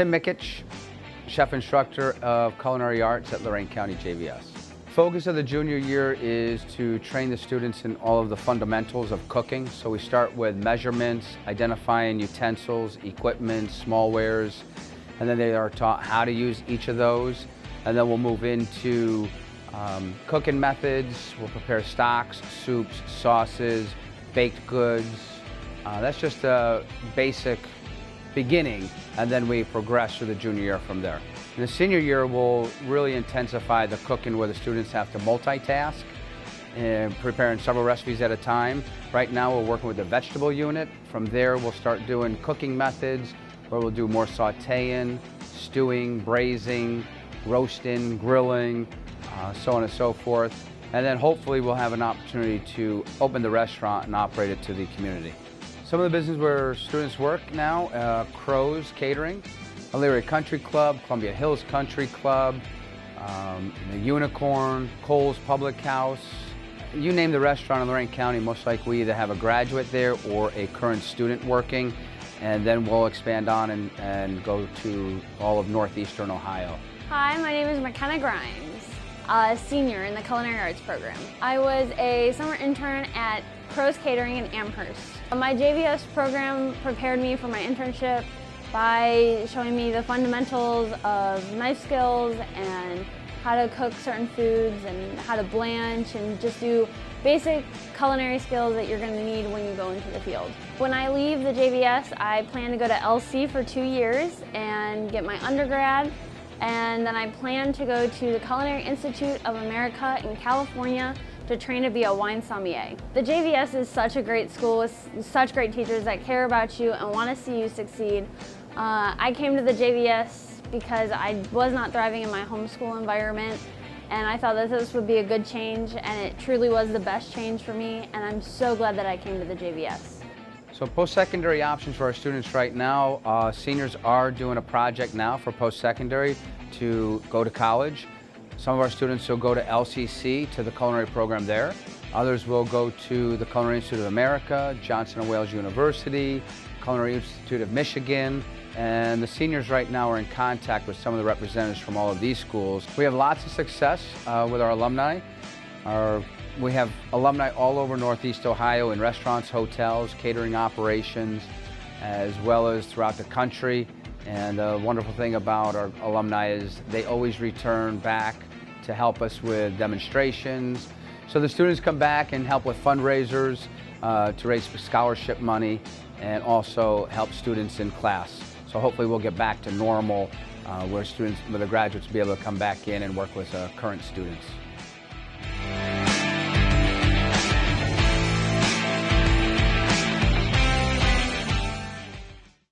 Tim Mickich, chef instructor of Culinary Arts at Lorain County JVS. Focus of the junior year is to train the students in all of the fundamentals of cooking. So we start with measurements, identifying utensils, equipment, smallwares, and then they are taught how to use each of those. And then we'll move into cooking methods. We'll prepare stocks, soups, sauces, baked goods. That's just a basic beginning, and then we progress through the junior year from there. In the senior year, we'll really intensify the cooking where the students have to multitask and preparing several recipes at a time. Right now, we're working with the vegetable unit. From there, we'll start doing cooking methods where we'll do more sauteing, stewing, braising, roasting, grilling, so on and so forth. And then hopefully we'll have an opportunity to open the restaurant and operate it to the community. Some of the businesses where students work now, Crow's Catering, Lorain Country Club, Columbia Hills Country Club, the Unicorn, Cole's Public House. You name the restaurant in Lorain County, most likely we either have a graduate there or a current student working, and then we'll expand on and go to all of northeastern Ohio. Hi, my name is McKenna Grimes, a senior in the Culinary Arts program. I was a summer intern at Crow's Catering in Amherst. My JVS program prepared me for my internship by showing me the fundamentals of knife skills and how to cook certain foods and how to blanch and just do basic culinary skills that you're going to need when you go into the field. When I leave the JVS, I plan to go to LC for 2 years and get my undergrad, and then I plan to go to the Culinary Institute of America in California to train to be a wine sommelier. The JVS is such a great school with such great teachers that care about you and want to see you succeed. I came to the JVS because I was not thriving in my homeschool environment, and I thought that this would be a good change, and it truly was the best change for me, and I'm so glad that I came to the JVS. So post-secondary options for our students right now, seniors are doing a project now for post-secondary to go to college. Some of our students will go to LCC, to the culinary program there. Others will go to the Culinary Institute of America, Johnson & Wales University, Culinary Institute of Michigan, and the seniors right now are in contact with some of the representatives from all of these schools. We have lots of success with our alumni. We have alumni all over Northeast Ohio in restaurants, hotels, catering operations, as well as throughout the country. And the wonderful thing about our alumni is they always return back to help us with demonstrations. So the students come back and help with fundraisers to raise scholarship money and also help students in class. So hopefully we'll get back to normal where the graduates will be able to come back in and work with current students.